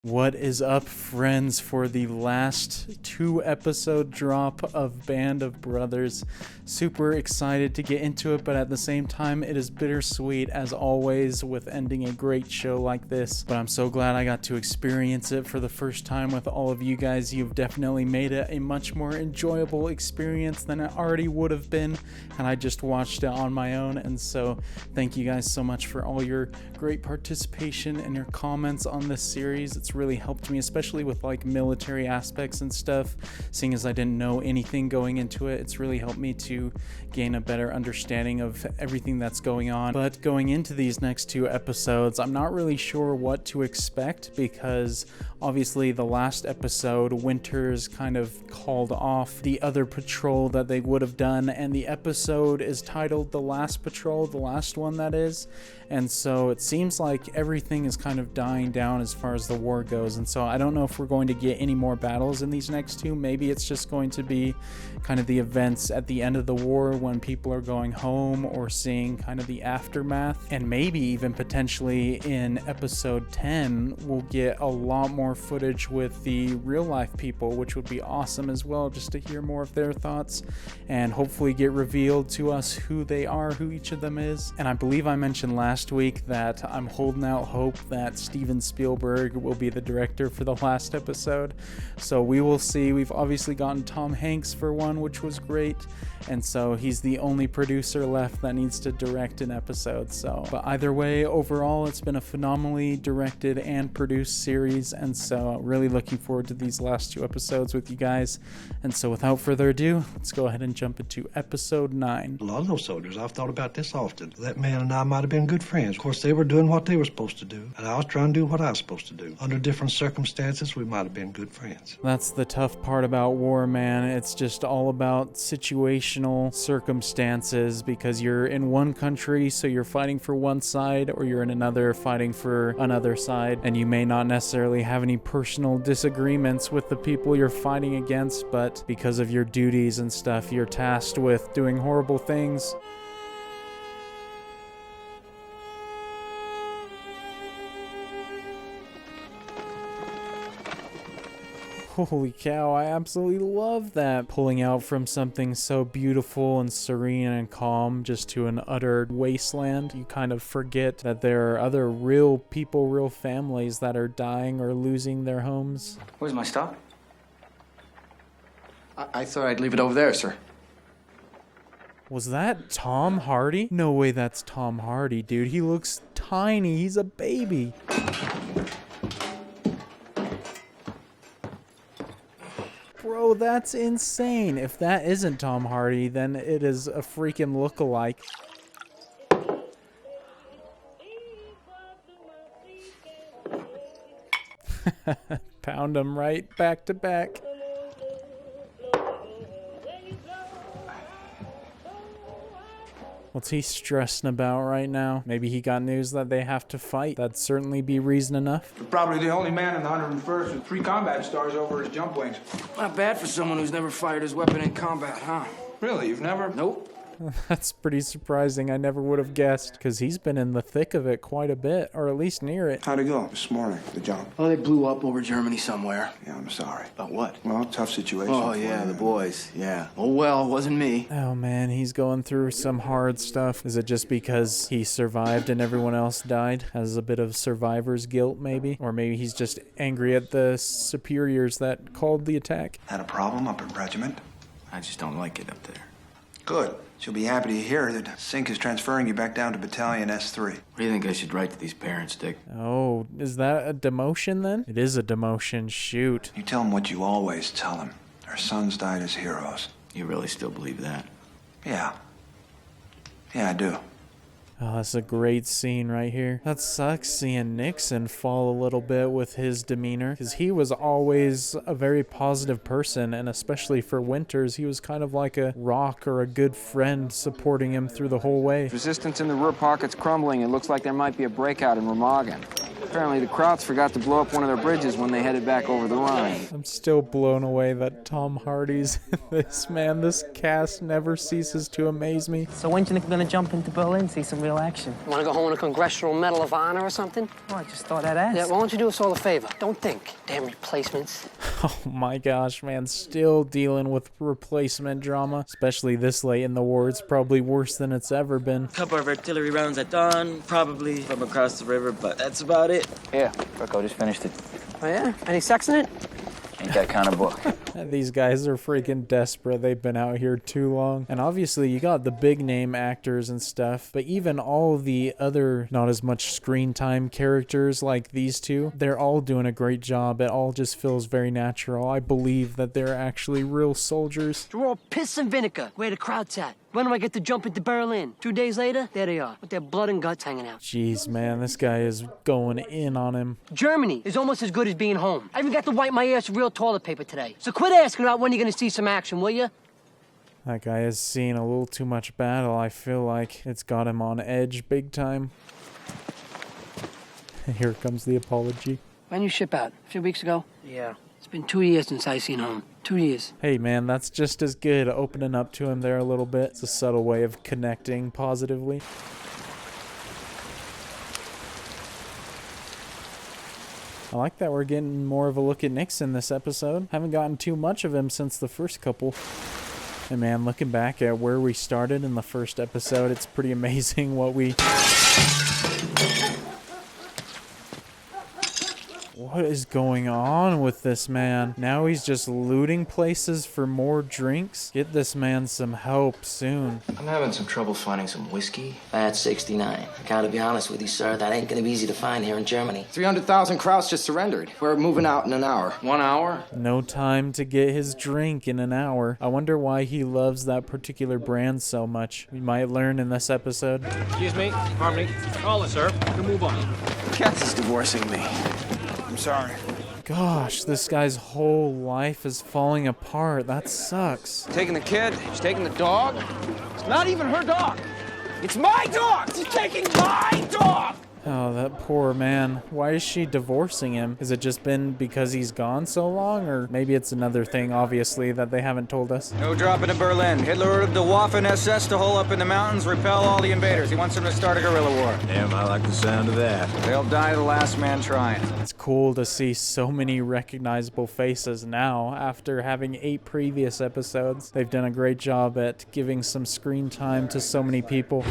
What is up, friends, for the last 2-episode drop of Band of Brothers. Super excited to get into it, but at the same time, it is bittersweet as always with ending a great show like this. But I'm so glad I got to experience it for the first time with all of you guys. You've definitely made it a much more enjoyable experience than it already would have been had I just watched it on my own. And so thank you guys so much for all your great participation and your comments on this series. It's really helped me, especially with like military aspects and stuff. Seeing as I didn't know anything going into it, it's really helped me to gain a better understanding of everything that's going on. But going into these next 2 episodes, I'm not really sure what to expect, because obviously the last episode, Winters kind of called off the other patrol that they would have done, and the episode is titled The Last Patrol, the last one that is. And so it seems like everything is kind of dying down as far as the war goes. And so I don't know if we're going to get any more battles in these next 2. Maybe it's just going to be kind of the events at the end of the war when people are going home or seeing kind of the aftermath. And maybe even potentially in episode 10, we'll get a lot more footage with the real life people, which would be awesome as well, just to hear more of their thoughts and hopefully get revealed to us who they are, who each of them is. And I believe I mentioned last week that I'm holding out hope that Steven Spielberg will be the director for the last episode. So we will see. We've obviously gotten Tom Hanks for one, which was great. And so he's the only producer left that needs to direct an episode. So, but either way, overall, it's been a phenomenally directed and produced series. And so really looking forward to these last 2 episodes with you guys. And so without further ado, let's go ahead and jump into episode 9. A lot of those soldiers, I've thought about this often. That man and I might have been good friends. Of course, they were doing what they were supposed to do, and I was trying to do what I was supposed to do. Under different circumstances, we might have been good friends. That's the tough part about war, man. It's just all about situational circumstances, because you're in one country, so you're fighting for one side, or you're in another fighting for another side, and you may not necessarily have any personal disagreements with the people you're fighting against, but because of your duties and stuff, you're tasked with doing horrible things. Holy cow, I absolutely love that. Pulling out from something so beautiful and serene and calm just to an utter wasteland. You kind of forget that there are other real people, real families that are dying or losing their homes. Where's my stop? I thought I'd leave it over there, sir. Was that Tom Hardy? No way that's Tom Hardy, dude. He looks tiny. He's a baby. Bro, that's insane. If that isn't Tom Hardy, then it is a freaking lookalike. Pound him right back to back. What's he stressing about right now? Maybe he got news that they have to fight. That'd certainly be reason enough. You're probably the only man in the 101st with 3 combat stars over his jump wings. Not bad for someone who's never fired his weapon in combat, huh? Really, you've never? Nope. That's pretty surprising. I never would have guessed, because he's been in the thick of it quite a bit, or at least near it. How'd it go this morning, the jump? Oh, they blew up over Germany somewhere. Yeah, I'm sorry. About what? Well, tough situation. Oh, yeah, the boys. Yeah. Oh, well, it wasn't me. Oh man, he's going through some hard stuff. Is it just because he survived and everyone else died? Has a bit of survivor's guilt, maybe? Or maybe he's just angry at the superiors that called the attack. Had a problem up at regiment? I just don't like it up there. Good. She'll be happy to hear that Sink is transferring you back down to Battalion S3. What do you think I should write to these parents, Dick? Oh, is that a demotion then? It is a demotion, shoot. You tell them what you always tell them. Our sons died as heroes. You really still believe that? Yeah. Yeah, I do. Oh, that's a great scene right here. That sucks seeing Nixon fall a little bit with his demeanor, because he was always a very positive person, and especially for Winters, he was kind of like a rock or a good friend supporting him through the whole way. Resistance in the rear pocket's crumbling. It looks like there might be a breakout in Remagen. Apparently the Krauts forgot to blow up one of their bridges when they headed back over the Rhine. I'm still blown away that Tom Hardy's in this, man. This cast never ceases to amaze me. So when do you think we're gonna jump into Berlin, see some real action? You wanna go home with a Congressional Medal of Honor or something? Well, I just thought I'd ask. Yeah, why don't you do us all a favor? Don't think. Damn replacements. Oh my gosh, man. Still dealing with replacement drama, especially this late in the war. It's probably worse than it's ever been. A couple of artillery rounds at dawn, probably from across the river, but that's about it. Yeah, Rocco just finished it. Oh yeah? Any sex in it? Ain't that kind of book. These guys are freaking desperate. They've been out here too long. And obviously you got the big name actors and stuff, but even all the other not as much screen time characters like these two, they're all doing a great job. It all just feels very natural. I believe that they're actually real soldiers. We're all piss and vinegar. Where the Krauts at? When do I get to jump into Berlin? 2 days later, there they are, with their blood and guts hanging out. Jeez, man, this guy is going in on him. Germany is almost as good as being home. I even got to wipe my ass with real toilet paper today. So quit asking about when you're gonna see some action, will you? That guy has seen a little too much battle. I feel like it's got him on edge big time. Here comes the apology. When you ship out? A few weeks ago? Yeah. It's been 2 years since I seen home. 2 years. Hey man, that's just as good, opening up to him there a little bit. It's a subtle way of connecting positively. I like that we're getting more of a look at Nixon this episode. Haven't gotten too much of him since the first couple. And man, looking back at where we started in the first episode, it's pretty amazing what we... What is going on with this man? Now he's just looting places for more drinks? Get this man some help soon. I'm having some trouble finding some whiskey. That's 69. I gotta be honest with you, sir. That ain't gonna be easy to find here in Germany. 300,000 Krauts just surrendered. We're moving out in an hour. 1 hour? No time to get his drink in an hour. I wonder why he loves that particular brand so much. We might learn in this episode. Excuse me, Harmony. Call it, sir. You can move on. Katz is divorcing me. I'm sorry. Gosh, this guy's whole life is falling apart. That sucks. Taking the kid? She's taking the dog? It's not even her dog. It's my dog! She's taking my dog! Oh, that poor man. Why is she divorcing him? Has it just been because he's gone so long? Or maybe it's another thing, obviously, that they haven't told us. No dropping in Berlin. Hitler ordered the Waffen SS to hole up in the mountains, repel all the invaders. He wants them to start a guerrilla war. Damn, I like the sound of that. They'll die the last man trying. It's cool to see so many recognizable faces now after having 8 previous episodes. They've done a great job at giving some screen time to so many people.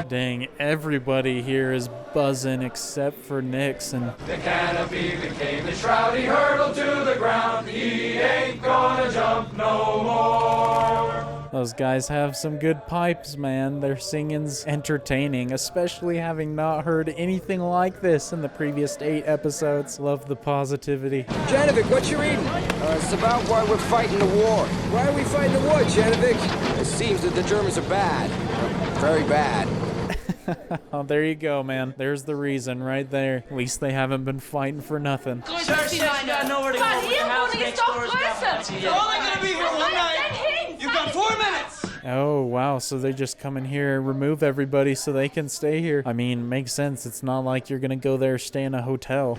Dang, everybody here is buzzing except for Nixon. The canopy became the shroud, he hurtled to the ground, he ain't gonna jump no more. Those guys have some good pipes, man. Their singing's entertaining, especially having not heard anything like this in the previous 8 episodes. Love the positivity. Janovic, what you reading? It's about why we're fighting the war. Why are we fighting the war, Janovic? It seems that the Germans are bad. Very bad. Oh, there you go, man. There's the reason right there. At least they haven't been fighting for nothing. Sir, got nowhere to go. You're only gonna be here one night. You've got 4 minutes. Oh, wow. So they just come in here and remove everybody so they can stay here. I mean, makes sense. It's not like you're gonna go there, stay in a hotel.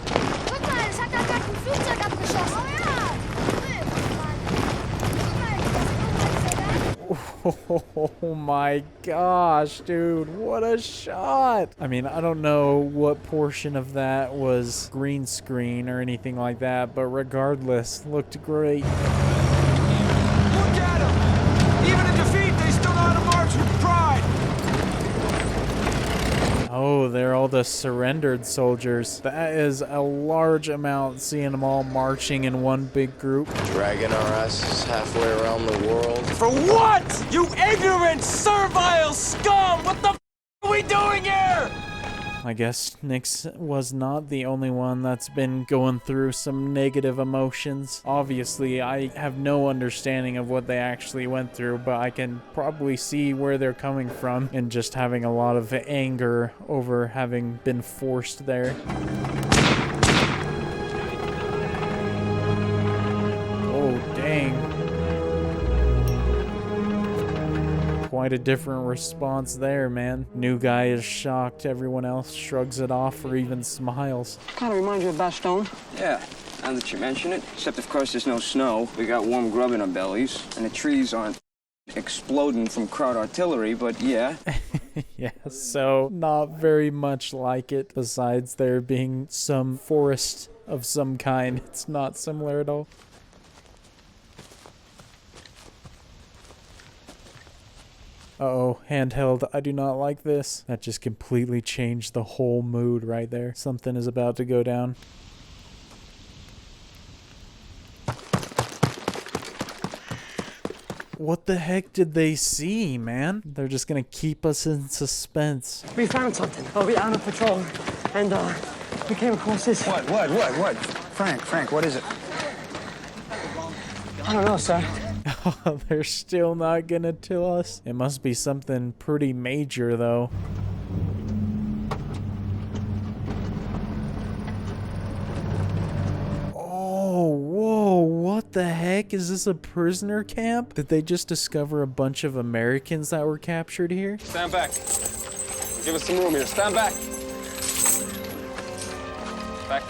Oh my gosh, dude, what a shot. I mean, I don't know what portion of that was green screen or anything like that, but regardless, looked great. Look at them. Even in defeat, they still know how to march with pride. Oh, they're all the surrendered soldiers. That is a large amount, seeing them all marching in one big group. Dragging our asses halfway around the world. For what? You ignorant, servile scum! What the f are we doing here? I guess Nix was not the only one that's been going through some negative emotions. Obviously, I have no understanding of what they actually went through, but I can probably see where they're coming from and just having a lot of anger over having been forced there. Oh, dang. Quite a different response there, man. New guy is shocked, everyone else shrugs it off or even smiles. Kind of reminds you of Bastogne. Yeah, now that you mention it. Except, of course, there's no snow. We got warm grub in our bellies, and the trees aren't exploding from crowd artillery, but yeah. Yeah, so not very much like it, besides there being some forest of some kind. It's not similar at all. Uh-oh, handheld. I do not like this. That just completely changed the whole mood right there. Something is about to go down. What the heck did they see, man? They're just gonna keep us in suspense. We found something. Oh, we out on patrol, and we came across this. What? Frank, what is it? I don't know, sir. Oh, they're still not gonna tell us. It must be something pretty major, though. Oh, whoa, what the heck? Is this a prisoner camp? Did they just discover a bunch of Americans that were captured here? Stand back. Give us some room here. Stand back. Back.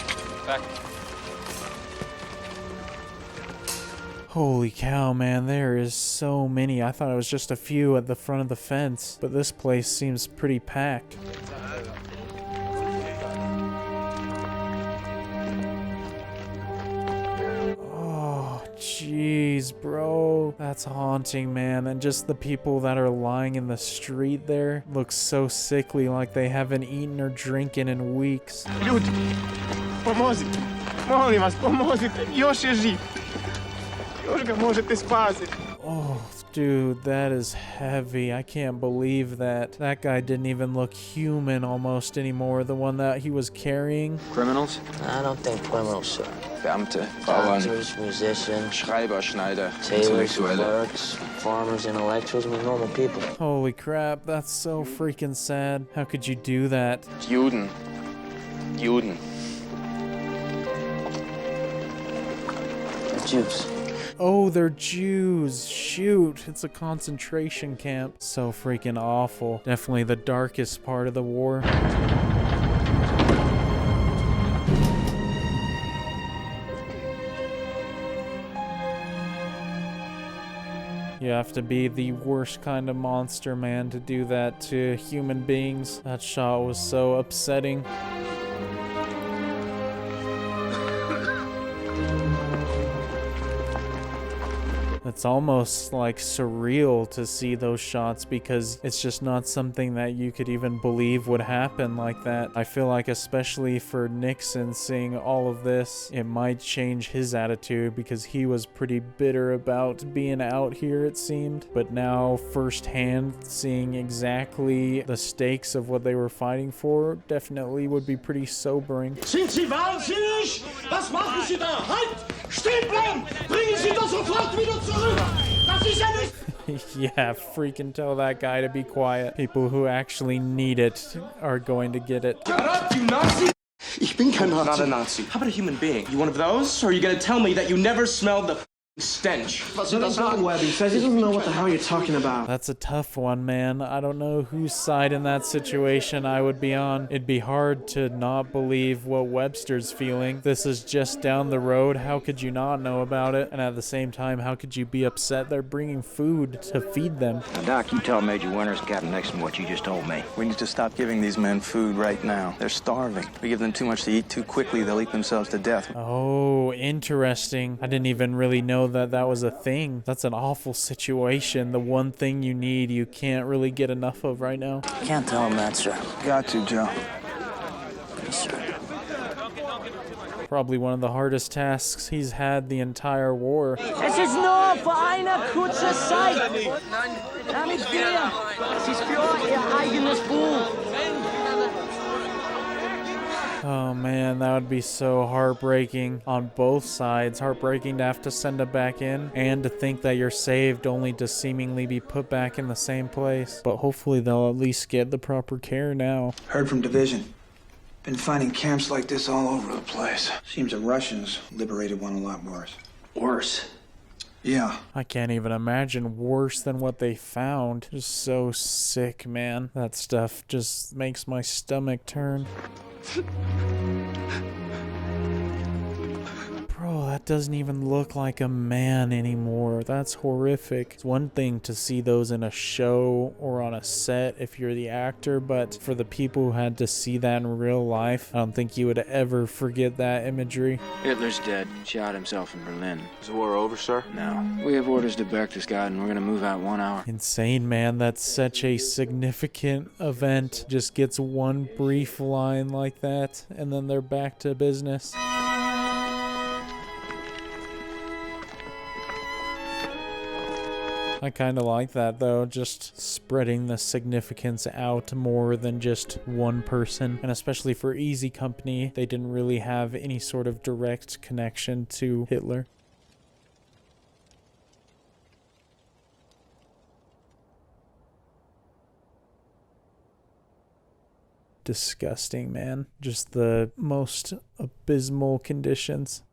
Holy cow, man, there is so many. I thought it was just a few at the front of the fence, but this place seems pretty packed. Oh, jeez, bro. That's haunting, man. And just the people that are lying in the street there look so sickly, like they haven't eaten or drinking in weeks. Люди, поможете. Молим вас, поможете. Йоша жив. Йошка можете спасти. Oh, dude, that is heavy. I can't believe that. That guy didn't even look human almost anymore. The one that he was carrying. Criminals? I don't think criminals, sir. Beamte, Doctors, musicians, Schreiber, Schneider, tailors, clerks, farmers, intellectuals, I mean, normal people. Holy crap, that's so freaking sad. How could you do that? Juden. They're Jews. Oh, they're Jews. Shoot, it's a concentration camp. So freaking awful. Definitely the darkest part of the war. You have to be the worst kind of monster, man, to do that to human beings. That shot was so upsetting. It's almost like surreal to see those shots because it's just not something that you could even believe would happen like that. I feel like especially for Nixon seeing all of this, it might change his attitude because he was pretty bitter about being out here, it seemed. But now firsthand seeing exactly the stakes of what they were fighting for definitely would be pretty sobering. Sind Sie wahnsinnig? Was machen Sie da? Halt! Stehen bleiben! Bringen Sie das sofort wieder zurück! Das ist ja nicht... Yeah, freaking tell that guy to be quiet. People who actually need it are going to get it. Shut up, you Nazi! Ich bin kein Nazi. Not a Nazi. How about a human being? You one of those? Or are you gonna tell me that you never smelled the stench? Let him go, Webby. He says he doesn't know what the hell you're talking about. That's a tough one, man. I don't know whose side in that situation I would be on. It'd be hard to not believe what Webster's feeling. This is just down the road. How could you not know about it? And at the same time, how could you be upset they're bringing food to feed them? Now, Doc, you tell Major Winters, Captain Nixon, what you just told me. We need to stop giving these men food right now. They're starving. We give them too much to eat too quickly, they'll eat themselves to death. Oh, interesting. I didn't even really know that was a thing. That's an awful situation. The one thing you need, you can't really get enough of right now. Can't tell him that, sir. Got to, Joe. Yes, sir. Probably one of the hardest tasks he's had the entire war. Es ist nur für eine kurze Zeit. Damit wir, es ist für ihr eigenes Buch. Oh man, that would be so heartbreaking on both sides. Heartbreaking to have to send it back in and to think that you're saved only to seemingly be put back in the same place. But hopefully they'll at least get the proper care now. Heard from Division. Been finding camps like this all over the place. Seems the Russians liberated one a lot worse. Worse? Yeah. I can't even imagine worse than what they found. Just so sick, man. That stuff just makes my stomach turn. Bro, that doesn't even look like a man anymore. That's horrific. It's one thing to see those in a show or on a set if you're the actor, but for the people who had to see that in real life, I don't think you would ever forget that imagery. Hitler's dead. Shot himself in Berlin. Is the war over, sir? No. We have orders to Berchtesgaden, and we're gonna move out 1 hour. Insane, man. That's such a significant event. Just gets one brief line like that, and then they're back to business. I kind of like that, though, just spreading the significance out more than just one person. And especially for Easy Company, they didn't really have any sort of direct connection to Hitler. Disgusting, man. Just the most abysmal conditions.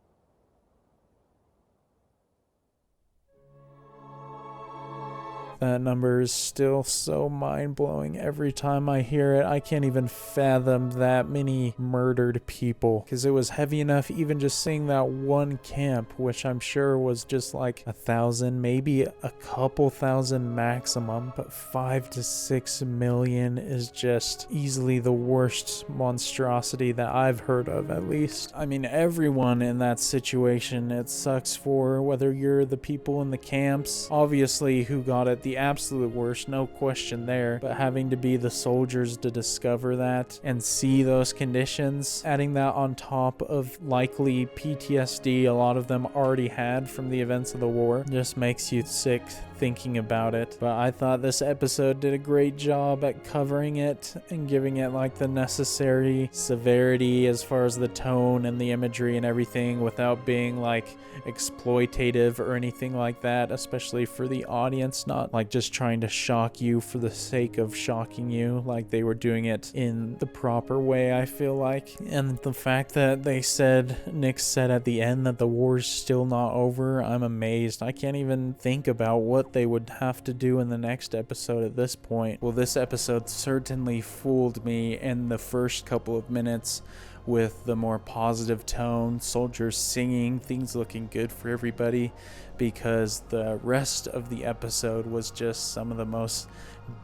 That number is still so mind-blowing every time I hear it. I can't even fathom that many murdered people, because it was heavy enough even just seeing that one camp, which I'm sure was just like 1,000, maybe a couple thousand maximum, but 5 to 6 million is just easily the worst monstrosity that I've heard of, at least. I mean, everyone in that situation, it sucks for, whether you're the people in the camps, obviously who got it the absolute worst, no question there, but having to be the soldiers to discover that and see those conditions, adding that on top of likely PTSD a lot of them already had from the events of the war, just makes you sick thinking about it. But I thought this episode did a great job at covering it and giving it like the necessary severity as far as the tone and the imagery and everything, without being like exploitative or anything like that, especially for the audience, not like just trying to shock you for the sake of shocking you, like they were doing it in the proper way, I feel like. And the fact that Nick said at the end that the war's still not over, I'm amazed. I can't even think about what they would have to do in the next episode at this point. Well, this episode certainly fooled me in the first couple of minutes with the more positive tone, soldiers singing, things looking good for everybody, because the rest of the episode was just some of the most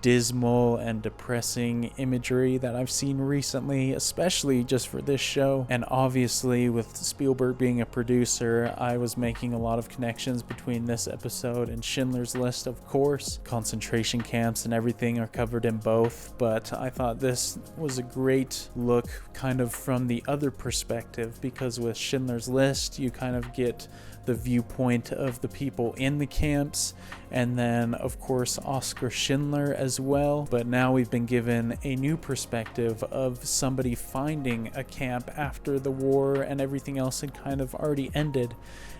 dismal and depressing imagery that I've seen recently, especially just for this show. And obviously with Spielberg being a producer, I was making a lot of connections between this episode and Schindler's List, of course. Concentration camps and everything are covered in both, but I thought this was a great look kind of from the other perspective, because with Schindler's List you kind of get the viewpoint of the people in the camps, and then of course Oskar Schindler as well. But now we've been given a new perspective of somebody finding a camp after the war and everything else had kind of already ended,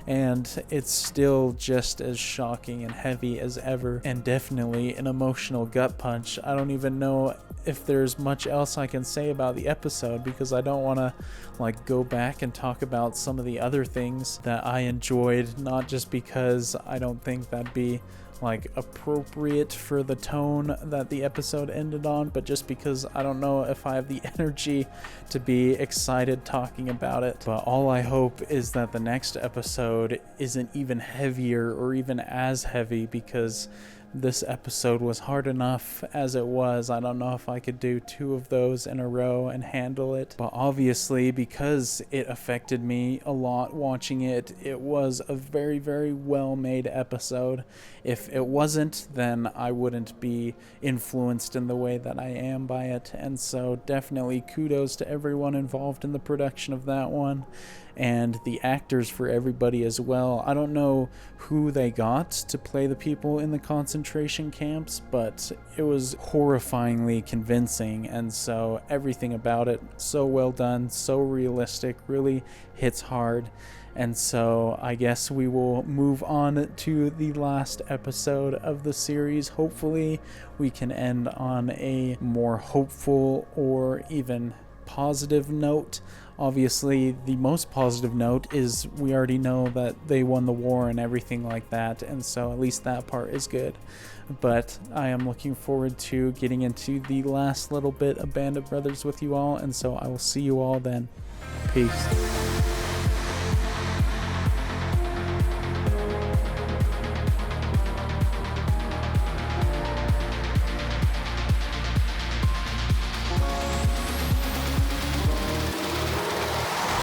and it's still just as shocking and heavy as ever, and definitely an emotional gut punch. I don't even know if there's much else I can say about the episode, because I don't want to like go back and talk about some of the other things that I enjoyed, not just because I don't think that'd be like appropriate for the tone that the episode ended on, but just because I don't know if I have the energy to be excited talking about it. But all I hope is that the next episode isn't even heavier or even as heavy, because this episode was hard enough as it was. I don't know if I could do 2 of those in a row and handle it. But obviously, because it affected me a lot watching it, it was a very, very well made episode. If it wasn't, then I wouldn't be influenced in the way that I am by it. And so definitely kudos to everyone involved in the production of that one, and the actors for everybody as well. I don't know who they got to play the people in the concentration camps, but it was horrifyingly convincing, and so everything about it, so well done, so realistic, really hits hard. And so I guess we will move on to the last episode of the series. Hopefully we can end on a more hopeful or even positive note Obviously, the most positive note is we already know that they won the war and everything like that, and so at least that part is good. But I am looking forward to getting into the last little bit of Band of Brothers with you all, and so I will see you all then. Peace.